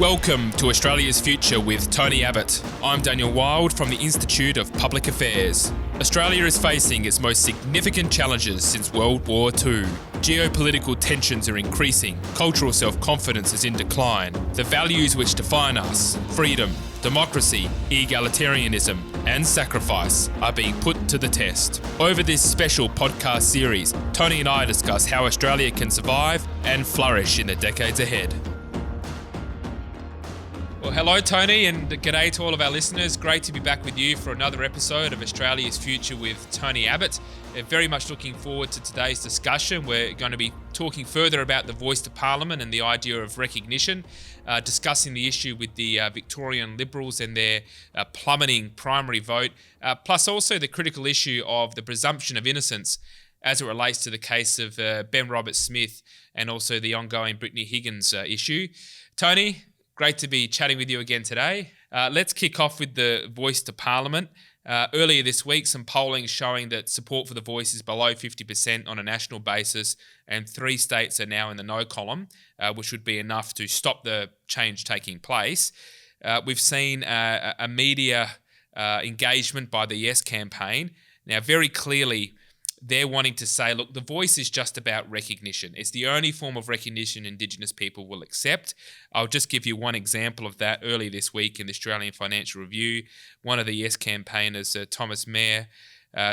Welcome to Australia's Future with Tony Abbott. I'm Daniel Wild from the Institute of Public Affairs. Australia is facing its most significant challenges since World War II. Geopolitical tensions are increasing, cultural self-confidence is in decline. The values which define us, freedom, democracy, egalitarianism, and sacrifice, are being put to the test. Over this special podcast series, Tony and I discuss how Australia can survive and flourish in the decades ahead. Well, hello Tony, and g'day to all of our listeners. Great to be back with you for another episode of Australia's Future with Tony Abbott. Very much looking forward to today's discussion. We're going to be talking further about the voice to Parliament and the idea of recognition, discussing the issue with the Victorian Liberals and their plummeting primary vote, plus also the critical issue of the presumption of innocence as it relates to the case of Ben Roberts-Smith and also the ongoing Brittany Higgins issue. Tony, great to be chatting with you again today. Let's kick off with the voice to Parliament. Earlier this week, some polling showing that support for the voice is below 50% on a national basis, and 3 states are now in the no column, which would be enough to stop the change taking place. We've seen a media engagement by the Yes campaign. Now, very clearly, they're wanting to say, look, the voice is just about recognition. It's the only form of recognition Indigenous people will accept. I'll just give you one example of that. Earlier this week in the Australian Financial Review, one of the Yes campaigners, Thomas Mayer,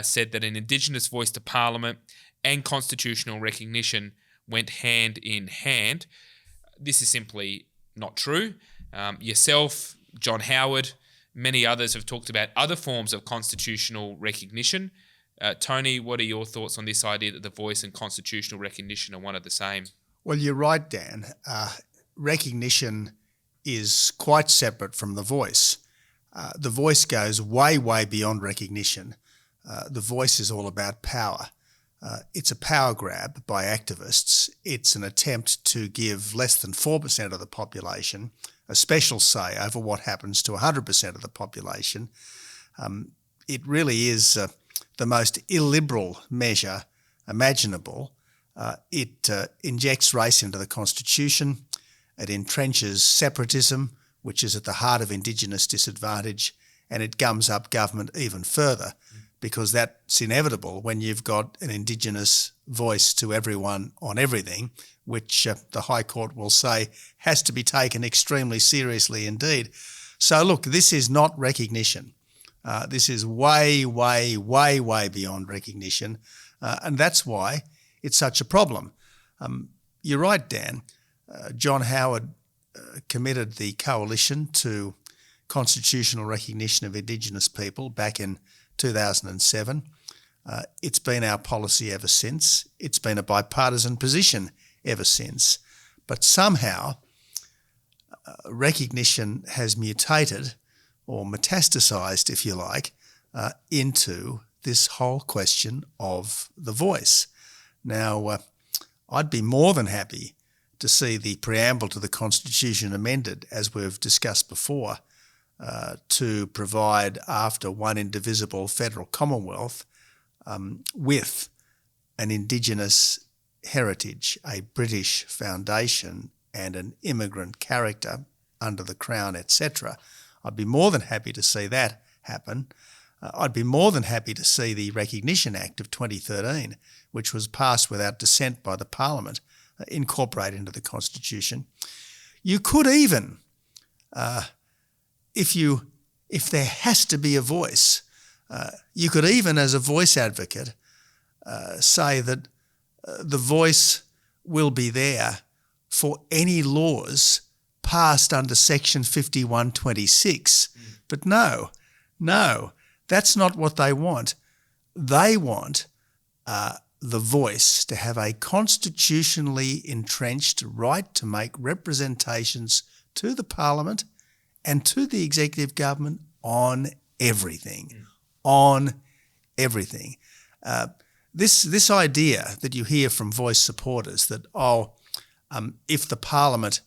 said that an Indigenous voice to Parliament and constitutional recognition went hand in hand. This is simply not true. Yourself, John Howard, many others have talked about other forms of constitutional recognition. Tony, what are your thoughts on this idea that the voice and constitutional recognition are one and the same? Well, you're right, Dan. Recognition is quite separate from the voice. The voice goes way, way beyond recognition. The voice is all about power. It's a power grab by activists. It's an attempt to give less than 4% of the population a special say over what happens to 100% of the population. It really is the most illiberal measure imaginable. It injects race into the Constitution. It entrenches separatism, which is at the heart of Indigenous disadvantage, and it gums up government even further because that's inevitable when you've got an Indigenous voice to everyone on everything, which the High Court will say has to be taken extremely seriously indeed. So look, this is not recognition. This is way, way, way, way beyond recognition, and that's why it's such a problem. You're right, Dan. John Howard committed the coalition to constitutional recognition of Indigenous people back in 2007. It's been our policy ever since. It's been a bipartisan position ever since. But somehow recognition has mutated or metastasised, if you like, into this whole question of the voice. Now, I'd be more than happy to see the preamble to the Constitution amended, as we've discussed before, to provide, after one indivisible federal commonwealth, with an Indigenous heritage, a British foundation and an immigrant character under the Crown, etc. I'd be more than happy to see that happen. I'd be more than happy to see the Recognition Act of 2013, which was passed without dissent by the Parliament, incorporated into the Constitution. You could even, if there has to be a voice, you could even, as a voice advocate, say that the voice will be there for any laws passed under Section 5126. But no, that's not what they want. They want the voice to have a constitutionally entrenched right to make representations to the Parliament and to the executive government on everything. On everything. This idea that you hear from voice supporters that, if the Parliament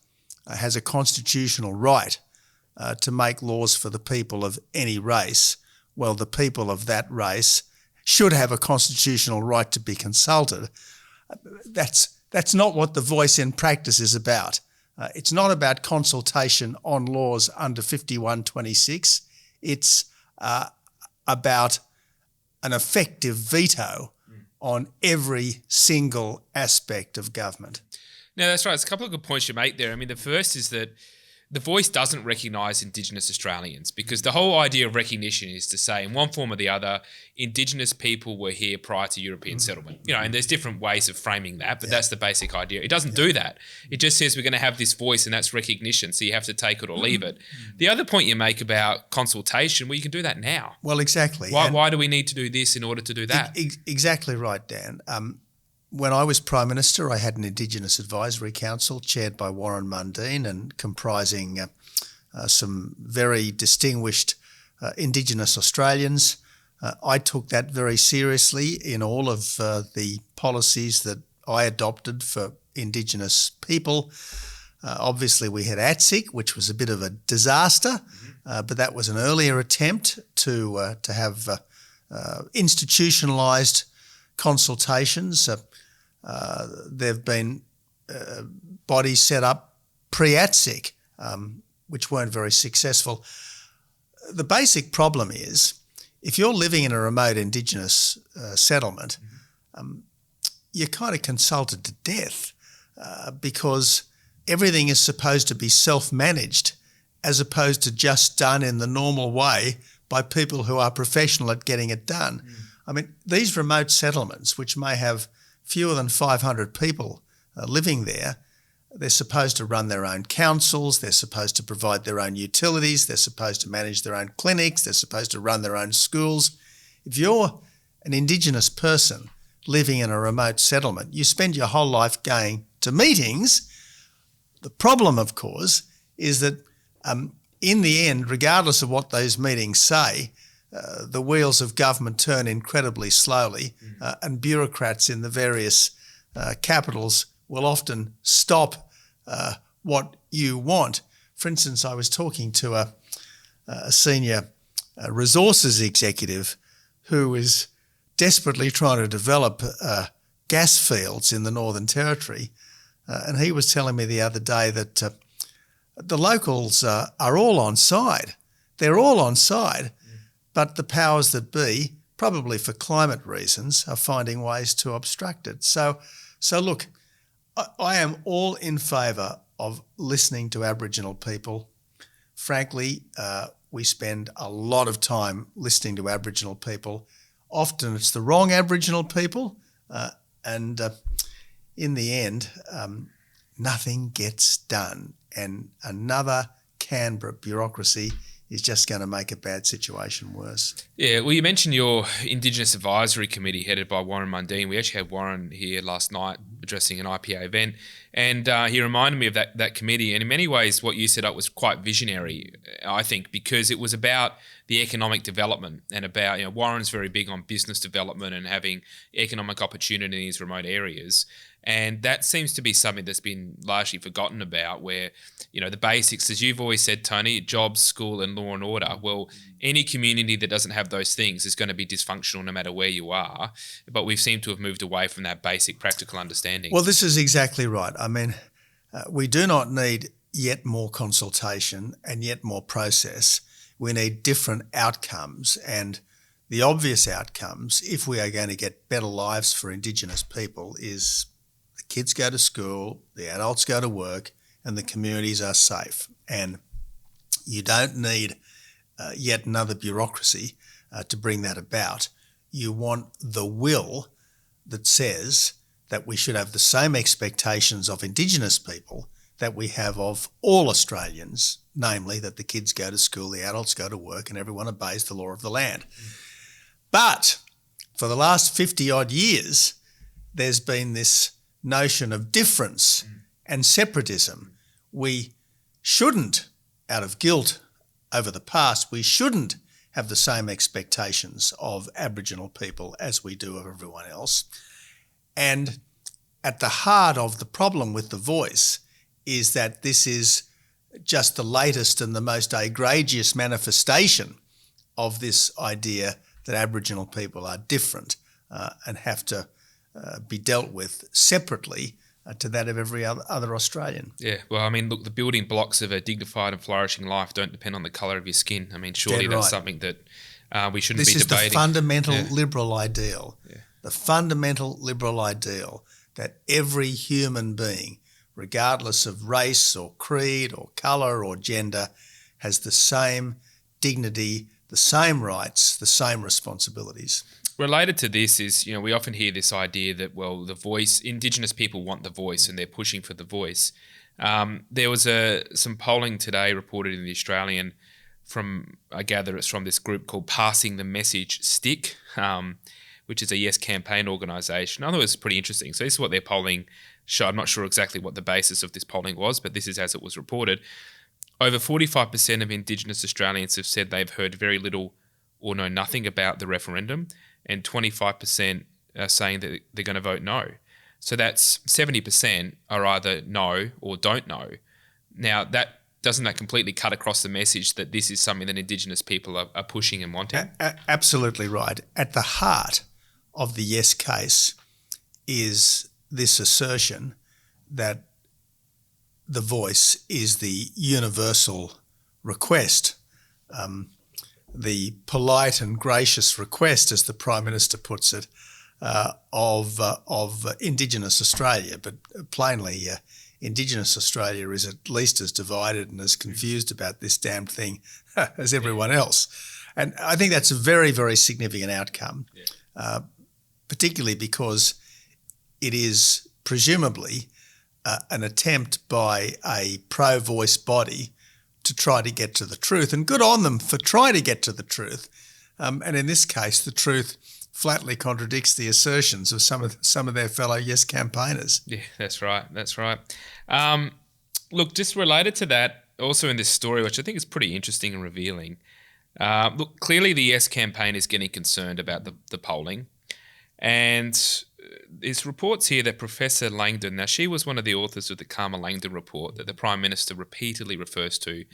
has a constitutional right to make laws for the people of any race, well, the people of that race should have a constitutional right to be consulted. That's not what the voice in practice is about. It's not about consultation on laws under 5126. It's about an effective veto on every single aspect of government. No, that's right. There's a couple of good points you make there. I mean, the first is that the voice doesn't recognise Indigenous Australians, because the whole idea of recognition is to say, in one form or the other, Indigenous people were here prior to European settlement. And there's different ways of framing that, but that's the basic idea. It doesn't do that. It just says we're going to have this voice, and that's recognition, so you have to take it or leave it. The other point you make about consultation, well, you can do that now. Well, exactly. Why do we need to do this in order to do that? Exactly right, Dan. When I was Prime Minister, I had an Indigenous Advisory Council chaired by Warren Mundine and comprising some very distinguished Indigenous Australians. I took that very seriously in all of the policies that I adopted for Indigenous people. Obviously, we had ATSIC, which was a bit of a disaster, but that was an earlier attempt to have institutionalised consultations. There have been bodies set up pre-ATSIC, which weren't very successful. The basic problem is, if you're living in a remote Indigenous settlement, you're kind of consulted to death because everything is supposed to be self-managed as opposed to just done in the normal way by people who are professional at getting it done. I mean, these remote settlements, which may have fewer than 500 people living there, they're supposed to run their own councils, they're supposed to provide their own utilities, they're supposed to manage their own clinics, they're supposed to run their own schools. If you're an Indigenous person living in a remote settlement, you spend your whole life going to meetings. The problem, of course, is that in the end, regardless of what those meetings say, the wheels of government turn incredibly slowly, and bureaucrats in the various capitals will often stop what you want. For instance, I was talking to a senior resources executive who is desperately trying to develop gas fields in the Northern Territory, and he was telling me the other day that the locals are all on side. They're all on side. But the powers that be, probably for climate reasons, are finding ways to obstruct it. So look, I am all in favour of listening to Aboriginal people. Frankly, we spend a lot of time listening to Aboriginal people. Often it's the wrong Aboriginal people, and in the end, nothing gets done. And another Canberra bureaucracy is just going to make a bad situation worse. Yeah, well, you mentioned your Indigenous Advisory Committee headed by Warren Mundine. We actually had Warren here last night addressing an IPA event, and he reminded me of that committee. And in many ways, what you set up was quite visionary, I think, because it was about the economic development and about, Warren's very big on business development and having economic opportunity in these remote areas. And that seems to be something that's been largely forgotten about, where, the basics, as you've always said, Tony, jobs, school and law and order. Well, any community that doesn't have those things is going to be dysfunctional no matter where you are. But we've seemed to have moved away from that basic practical understanding. Well, this is exactly right. I mean, we do not need yet more consultation and yet more process. We need different outcomes, and the obvious outcomes, if we are going to get better lives for Indigenous people, is the kids go to school, the adults go to work, and the communities are safe. And you don't need yet another bureaucracy to bring that about. You want the will that says that we should have the same expectations of Indigenous people that we have of all Australians, namely that the kids go to school, the adults go to work, and everyone obeys the law of the land. But for the last 50 odd years, there's been this notion of difference and separatism. We shouldn't, out of guilt over the past, we shouldn't have the same expectations of Aboriginal people as we do of everyone else. And at the heart of the problem with the voice is that this is just the latest and the most egregious manifestation of this idea that Aboriginal people are different and have to be dealt with separately to that of every other Australian. Yeah, well, I mean, look, the building blocks of a dignified and flourishing life don't depend on the colour of your skin. I mean, surely that's something that we shouldn't be debating. This is the fundamental liberal ideal. Yeah. The fundamental liberal ideal that every human being, regardless of race or creed or colour or gender, has the same dignity, the same rights, the same responsibilities. Related to this is, we often hear this idea that, well, the voice, Indigenous people want the voice and they're pushing for the voice. There was some polling today reported in The Australian I gather it's from this group called Passing the Message Stick, which is a Yes campaign organisation. I thought it was pretty interesting. So this is what their polling showed. I'm not sure exactly what the basis of this polling was, but this is as it was reported. Over 45% of Indigenous Australians have said they've heard very little or know nothing about the referendum, and 25% are saying that they're going to vote no. So that's 70% are either no or don't know. Now, doesn't that completely cut across the message that this is something that Indigenous people are pushing and wanting? Absolutely right. At the heart of the yes case is this assertion that the voice is the universal request, the polite and gracious request, as the Prime Minister puts it, of Indigenous Australia. But plainly, Indigenous Australia is at least as divided and as confused about this damned thing as everyone else. And I think that's a very, very significant outcome, particularly because it is presumably an attempt by a pro-voice body to try to get to the truth. And good on them for trying to get to the truth. And in this case, the truth flatly contradicts the assertions of some of their fellow Yes campaigners. Yeah, that's right. Look, just related to that, also in this story, which I think is pretty interesting and revealing. Look, clearly the Yes campaign is getting concerned about the polling. And there's reports here that Professor Langdon, now she was one of the authors of the Karma Langdon report that the Prime Minister repeatedly refers to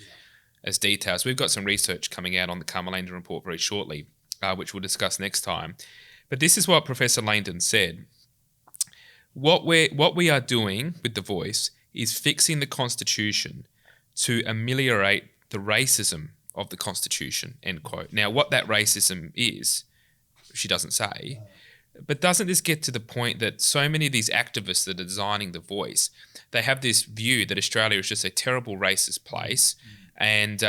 as details. We've got some research coming out on the Karma Langdon report very shortly, which we'll discuss next time. But this is what Professor Langdon said. What we are doing with the voice is fixing the Constitution to ameliorate the racism of the Constitution, end quote. Now, what that racism is, she doesn't say. But doesn't this get to the point that so many of these activists that are designing the voice, they have this view that Australia is just a terrible racist place, and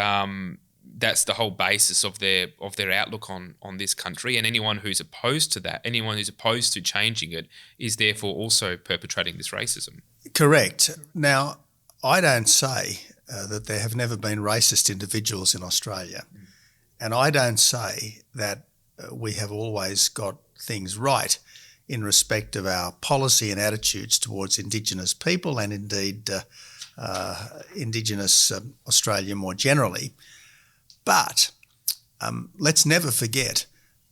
that's the whole basis of their outlook on this country, and anyone who's opposed to that, anyone who's opposed to changing it, is therefore also perpetrating this racism. Correct. Now, I don't say that there have never been racist individuals in Australia, and I don't say that we have always got things right in respect of our policy and attitudes towards Indigenous people and indeed Indigenous Australia more generally. But let's never forget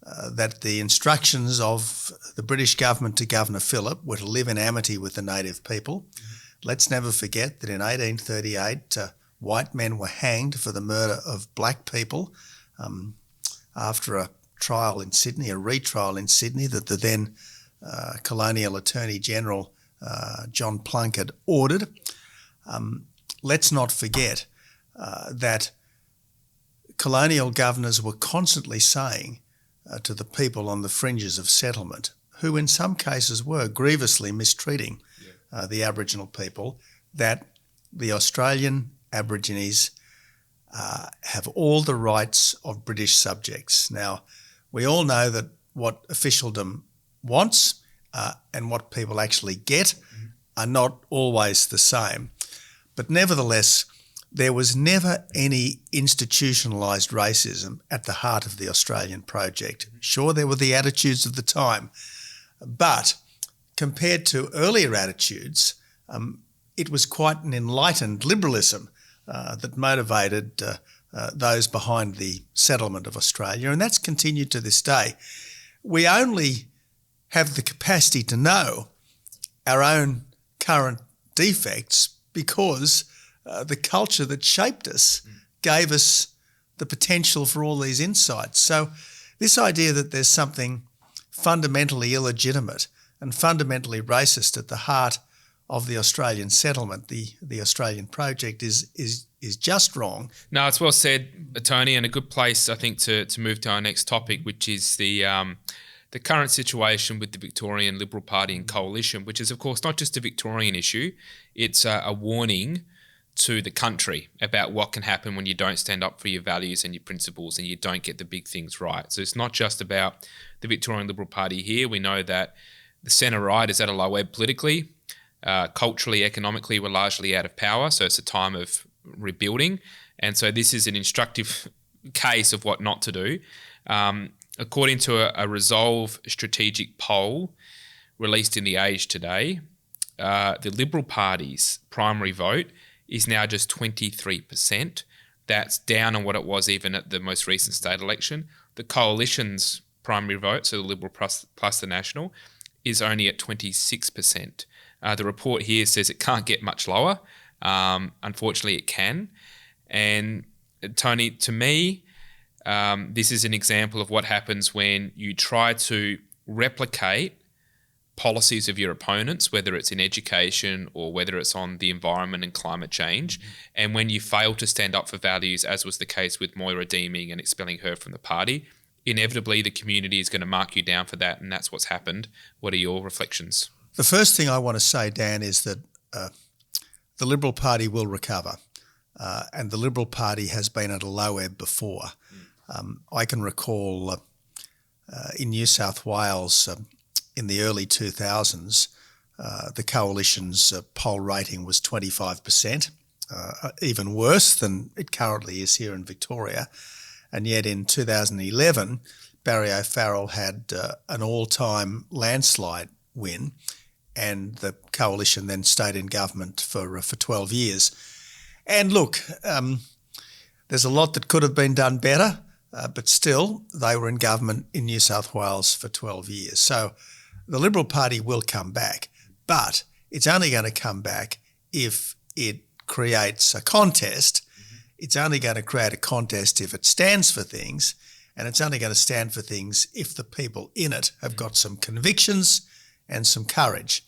that the instructions of the British government to Governor Phillip were to live in amity with the native people. Let's never forget that in 1838 white men were hanged for the murder of black people after a trial in Sydney, a retrial in Sydney that the then Colonial Attorney General John Plunkett ordered. Let's not forget that colonial governors were constantly saying to the people on the fringes of settlement, who in some cases were grievously mistreating the Aboriginal people, that the Australian Aborigines have all the rights of British subjects. Now, we all know that what officialdom wants and what people actually get are not always the same. But nevertheless, there was never any institutionalised racism at the heart of the Australian project. Sure, there were the attitudes of the time, but compared to earlier attitudes, it was quite an enlightened liberalism that motivated those behind the settlement of Australia, and that's continued to this day. We only have the capacity to know our own current defects because the culture that shaped us gave us the potential for all these insights. So this idea that there's something fundamentally illegitimate and fundamentally racist at the heart of the Australian settlement, the Australian project, is just wrong. No, it's well said, Tony, and a good place, I think, to move to our next topic, which is the current situation with the Victorian Liberal Party and coalition, which is, of course, not just a Victorian issue. It's a warning to the country about what can happen when you don't stand up for your values and your principles and you don't get the big things right. So it's not just about the Victorian Liberal Party here. We know that the centre-right is at a low ebb politically. Culturally, economically, we're largely out of power. So it's a time of rebuilding. And so this is an instructive case of what not to do. According to a Resolve strategic poll released in The Age today, the Liberal Party's primary vote is now just 23%. That's down on what it was even at the most recent state election. The Coalition's primary vote, so the Liberal plus the National, is only at 26%. The report here says it can't get much lower. Unfortunately, it can. And Tony, to me, this is an example of what happens when you try to replicate policies of your opponents, whether it's in education or whether it's on the environment and climate change. And when you fail to stand up for values, as was the case with Moira deeming and expelling her from the party, inevitably the community is going to mark you down for that, and that's what's happened. What are your reflections? The first thing I want to say, Dan, is that the Liberal Party will recover, and the Liberal Party has been at a low ebb before. I can recall in New South Wales in the early 2000s, the Coalition's poll rating was 25%, even worse than it currently is here in Victoria. And yet in 2011, Barry O'Farrell had an all-time landslide win, and the Coalition then stayed in government for 12 years. And look, there's a lot that could have been done better, but still they were in government in New South Wales for 12 years. So the Liberal Party will come back, but it's only going to come back if it creates a contest. It's only going to create a contest if it stands for things, and it's only going to stand for things if the people in it have got some convictions and some courage.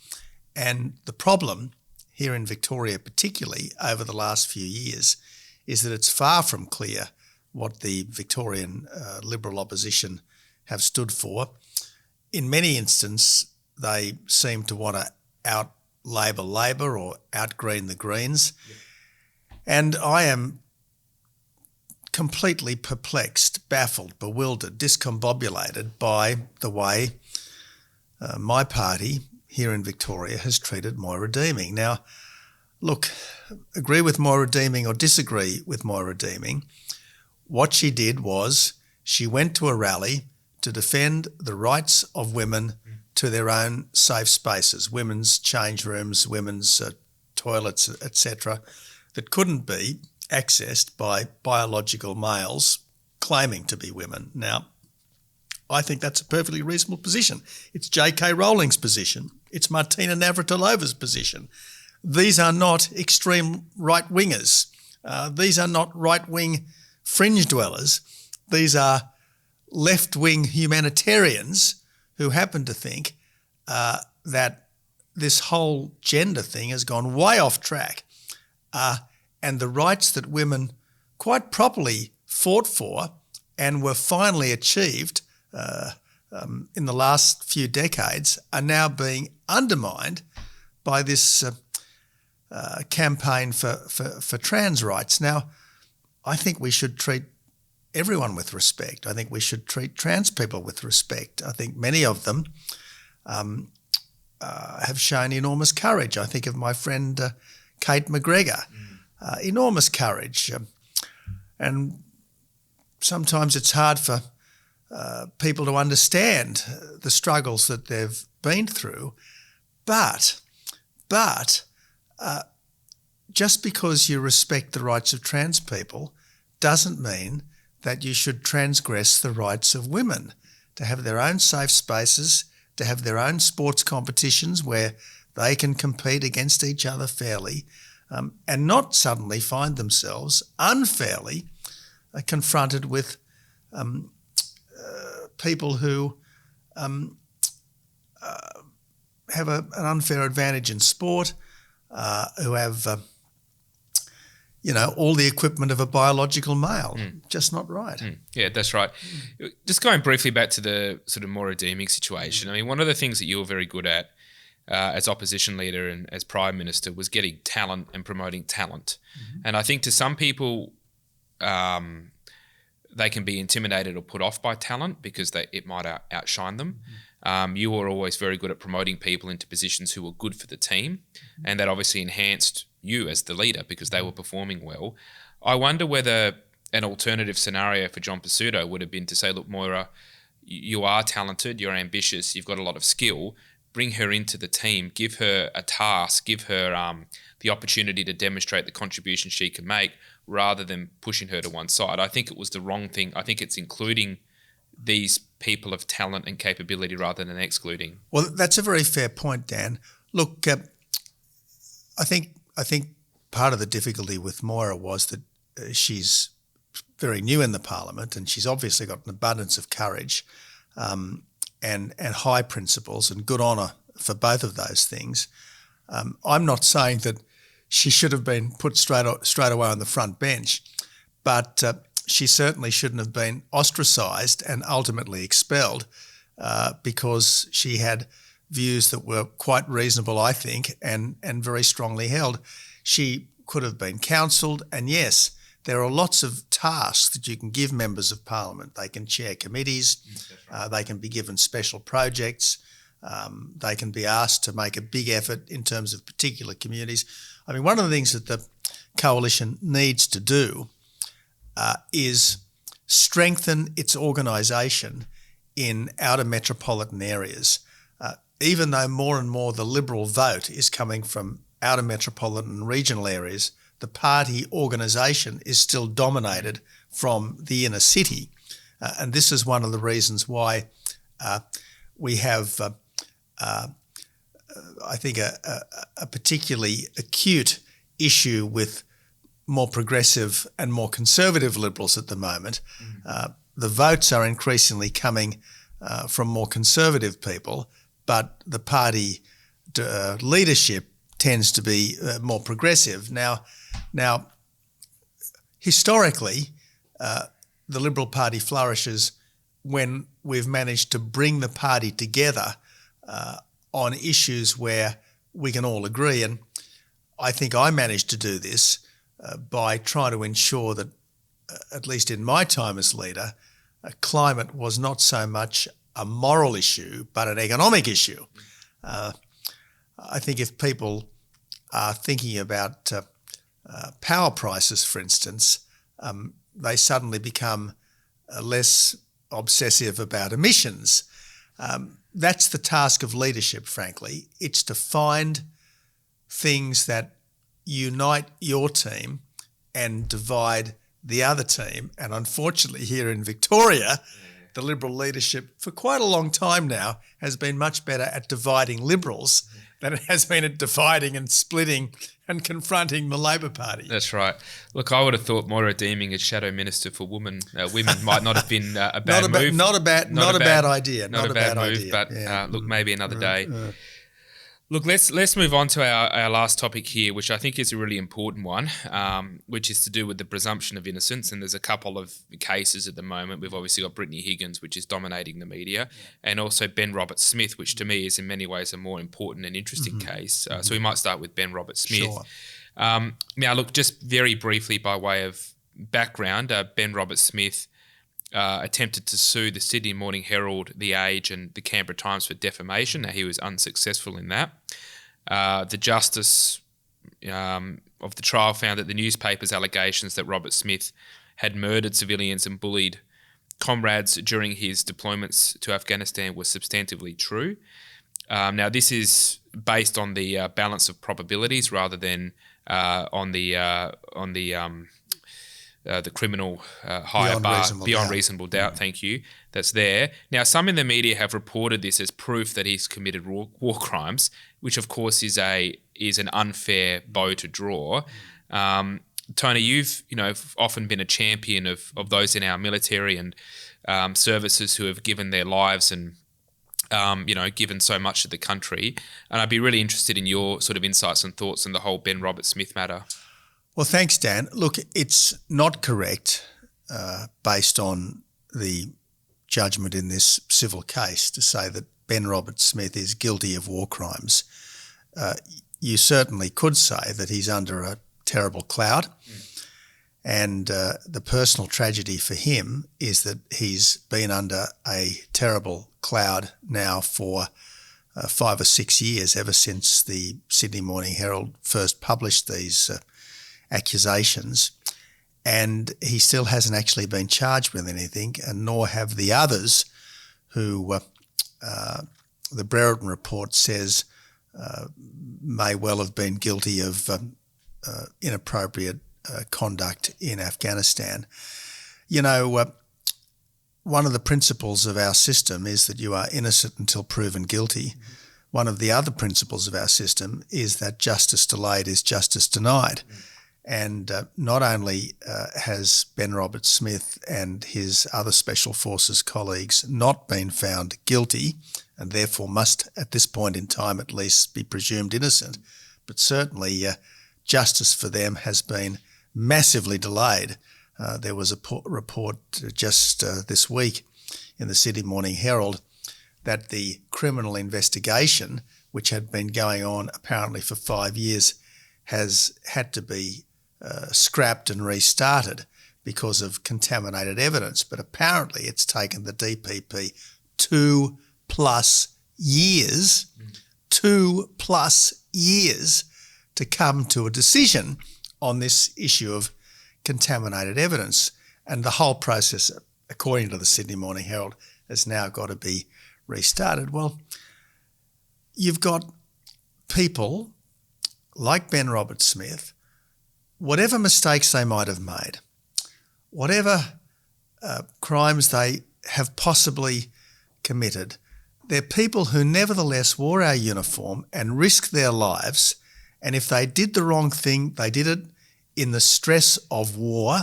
And the problem here in Victoria, particularly over the last few years, is that it's far from clear what the Victorian Liberal opposition have stood for. In many instances, they seem to want to out-Labor Labor or out-Green the Greens. Yep. And I am completely perplexed, baffled, bewildered, discombobulated by the way my party here in Victoria has treated Moira Deeming. Now, look, agree with Moira Deeming or disagree with Moira Deeming, what she did was she went to a rally to defend the rights of women to their own safe spaces, women's change rooms, women's toilets, etc., that couldn't be accessed by biological males claiming to be women. Now, I think that's a perfectly reasonable position. It's J.K. Rowling's position. It's Martina Navratilova's position. These are not extreme right-wingers. These are not right-wing fringe dwellers. These are left-wing humanitarians who happen to think that this whole gender thing has gone way off track, and the rights that women quite properly fought for and were finally achieved in the last few decades are now being undermined by this campaign for trans rights. Now, I think we should treat everyone with respect. I think we should treat trans people with respect. I think many of them have shown enormous courage. I think of my friend Kate McGregor, enormous courage. And sometimes it's hard for people to understand the struggles that they've been through. But just because you respect the rights of trans people doesn't mean that you should transgress the rights of women to have their own safe spaces, to have their own sports competitions where they can compete against each other fairly, and not suddenly find themselves unfairly confronted with people who have an unfair advantage in sport, who have, all the equipment of a biological male. Just not right. Yeah, that's right. Just going briefly back to the sort of more redeeming situation. I mean, one of the things that you were very good at as opposition leader and as Prime Minister was getting talent and promoting talent. And I think to some people, they can be intimidated or put off by talent because it might outshine them. You were always very good at promoting people into positions who were good for the team, and that obviously enhanced you as the leader because they were performing well. I wonder whether an alternative scenario for John Pesutto would have been to say, look, Moira, you are talented, you're ambitious, you've got a lot of skill, bring her into the team, give her a task, give her the opportunity to demonstrate the contribution she can make rather than pushing her to one side. I think it was the wrong thing. I think it's including these people of talent and capability rather than excluding. Well, that's a very fair point, Dan. Look, I think part of the difficulty with Moira was that she's very new in the parliament and she's obviously got an abundance of courage and high principles and good honour for both of those things. I'm not saying that she should have been put straight away on the front bench, but she certainly shouldn't have been ostracised and ultimately expelled because she had views that were quite reasonable, I think, and very strongly held. She could have been counselled, and yes, there are lots of tasks that you can give members of Parliament. They can chair committees, they can be given special projects, they can be asked to make a big effort in terms of particular communities. I mean, one of the things that the Coalition needs to do is strengthen its organisation in outer metropolitan areas. Even though more and more the Liberal vote is coming from outer metropolitan and regional areas, the party organisation is still dominated from the inner city. And this is one of the reasons why we have, I think, a particularly acute issue with more progressive and more conservative Liberals at the moment. The votes are increasingly coming from more conservative people, but the party leadership tends to be more progressive. Now, historically, the Liberal Party flourishes when we've managed to bring the party together on issues where we can all agree. And I think I managed to do this by trying to ensure that, at least in my time as leader, climate was not so much a moral issue, but an economic issue. I think if people are thinking about power prices, for instance, they suddenly become less obsessive about emissions. That's the task of leadership, frankly. It's to find things that unite your team and divide the other team. And unfortunately, here in Victoria, the Liberal leadership for quite a long time now has been much better at dividing Liberals than it has been at dividing and splitting and confronting the Labor Party. That's right. Look, I would have thought Moira deeming as Shadow Minister for women might not have been a bad move. Not a bad idea. Not a bad move, but look, maybe another day. Look, let's move on to our last topic here, which I think is a really important one, which is to do with the presumption of innocence. And there's a couple of cases at the moment. We've obviously got Brittany Higgins, which is dominating the media, and also Ben Roberts-Smith, which to me is in many ways a more important and interesting case. So we might start with Ben Roberts-Smith. Sure. Now, look, just very briefly by way of background, Ben Roberts-Smith attempted to sue the Sydney Morning Herald, The Age and the Canberra Times for defamation. Now, he was unsuccessful in that. The justice of the trial found that the newspaper's allegations that Roberts-Smith had murdered civilians and bullied comrades during his deployments to Afghanistan was substantively true. Now, this is based on the balance of probabilities rather than on the criminal higher bar, beyond reasonable doubt, thank you, that's there. Now, some in the media have reported this as proof that he's committed war crimes, which of course is an unfair bow to draw. Tony, you've often been a champion of those in our military and services who have given their lives and given so much to the country. And I'd be really interested in your sort of insights and thoughts on the whole Ben Roberts-Smith matter. Well, thanks, Dan. Look, it's not correct, based on the judgment in this civil case, to say that Ben Roberts-Smith is guilty of war crimes. You certainly could say that he's under a terrible cloud. And the personal tragedy for him is that he's been under a terrible cloud now for 5 or 6 years, ever since the Sydney Morning Herald first published these accusations. And he still hasn't actually been charged with anything, and nor have the others who the Brereton report says may well have been guilty of inappropriate conduct in Afghanistan. One of the principles of our system is that you are innocent until proven guilty. One of the other principles of our system is that justice delayed is justice denied. And not only has Ben Roberts-Smith and his other Special Forces colleagues not been found guilty, and therefore must at this point in time at least be presumed innocent, but certainly justice for them has been massively delayed. There was a report just this week in the Sydney Morning Herald that the criminal investigation, which had been going on apparently for 5 years, has had to be scrapped and restarted because of contaminated evidence. But apparently it's taken the DPP 2+ years, 2+ years to come to a decision on this issue of contaminated evidence. And the whole process, according to the Sydney Morning Herald, has now got to be restarted. Well, you've got people like Ben Roberts-Smith, whatever mistakes they might have made, whatever crimes they have possibly committed, they're people who nevertheless wore our uniform and risked their lives. And if they did the wrong thing, they did it in the stress of war,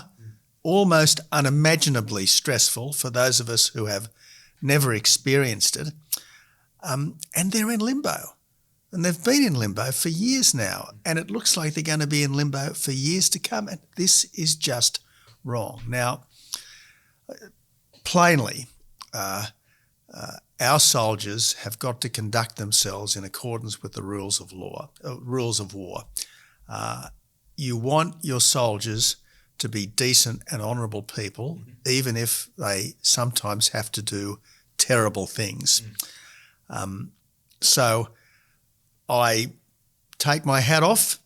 almost unimaginably stressful for those of us who have never experienced it. And they're in limbo. And they've been in limbo for years now. And it looks like they're going to be in limbo for years to come. And this is just wrong. Now, plainly, our soldiers have got to conduct themselves in accordance with the rules of war. You want your soldiers to be decent and honourable people, even if they sometimes have to do terrible things. So I take my hat off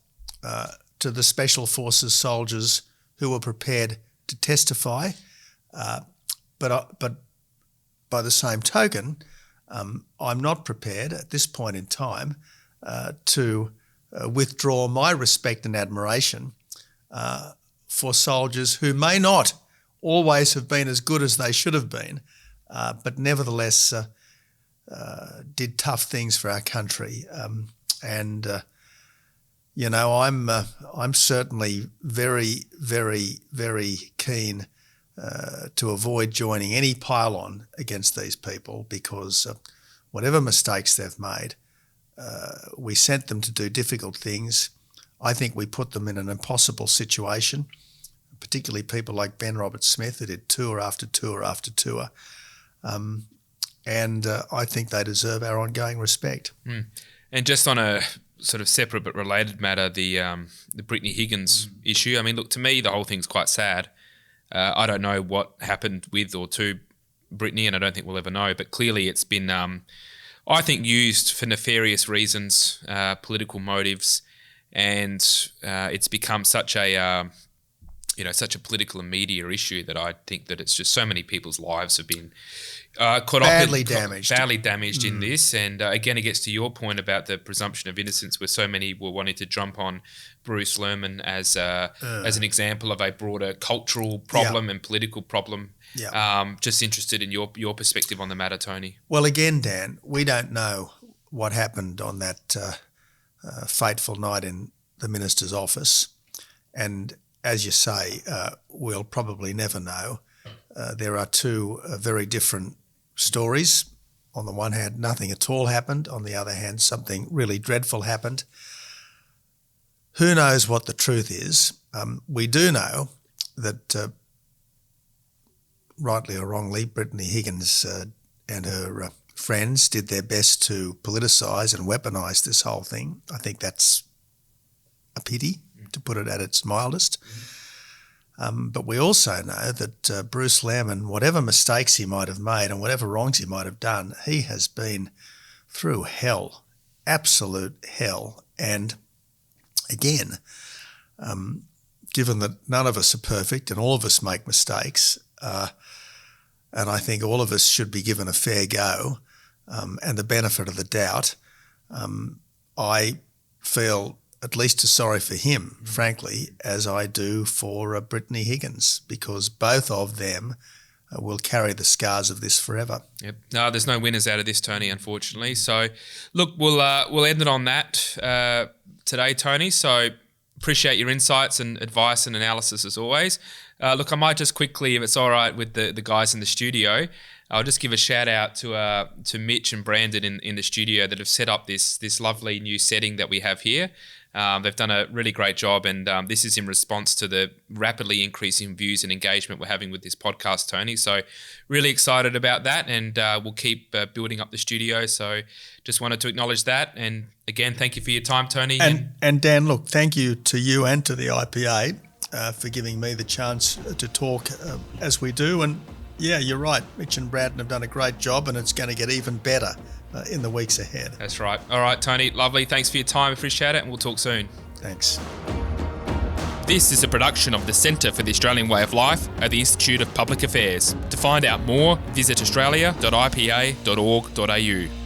to the Special Forces soldiers who were prepared to testify, but by the same token, I'm not prepared at this point in time to withdraw my respect and admiration for soldiers who may not always have been as good as they should have been, but nevertheless did tough things for our country. I'm certainly very, very, very keen to avoid joining any pile-on against these people, because whatever mistakes they've made, we sent them to do difficult things. I think we put them in an impossible situation, particularly people like Ben Roberts-Smith, who did tour after tour after tour. And I think they deserve our ongoing respect. And just on a sort of separate but related matter, the Brittany Higgins issue, I mean, look, to me, the whole thing's quite sad. I don't know what happened with or to Brittany, and I don't think we'll ever know, but clearly it's been, I think, used for nefarious reasons, political motives, and it's become such a political and media issue that I think that it's just so many people's lives have been badly damaged in this. And again, it gets to your point about the presumption of innocence, where so many were wanting to jump on Bruce Lerman as an example of a broader cultural problem and political problem. Just interested in your perspective on the matter, Tony. Well, again, Dan, we don't know what happened on that fateful night in the minister's office, and as you say, we'll probably never know. There are two very different stories on the one hand, nothing at all happened. On the other hand, something really dreadful happened. Who knows what the truth is? We do know that, rightly or wrongly, Brittany Higgins and her friends did their best to politicise and weaponise this whole thing. I think that's a pity, to put it at its mildest. But we also know that Bruce Lemon, whatever mistakes he might have made and whatever wrongs he might have done, he has been through hell, absolute hell. And again, given that none of us are perfect and all of us make mistakes, and I think all of us should be given a fair go and the benefit of the doubt, I feel at least as sorry for him, frankly, as I do for Brittany Higgins, because both of them will carry the scars of this forever. Yep. No, there's no winners out of this, Tony, unfortunately. So, look, we'll end it on that today, Tony. So, appreciate your insights and advice and analysis as always. Look, I might just quickly, if it's all right with the guys in the studio, I'll just give a shout out to Mitch and Brandon in the studio that have set up this lovely new setting that we have here. They've done a really great job, and this is in response to the rapidly increasing views and engagement we're having with this podcast, Tony. So really excited about that, and we'll keep building up the studio. So just wanted to acknowledge that. And again, thank you for your time, Tony. And Dan, look, thank you to you and to the IPA for giving me the chance to talk as we do. And yeah, you're right. Mitch and Brandon have done a great job, and it's going to get even better in the weeks ahead. That's right. All right, Tony, lovely. Thanks for your time. Appreciate it, and we'll talk soon. Thanks. This is a production of the Centre for the Australian Way of Life at the Institute of Public Affairs. To find out more, visit australia.ipa.org.au.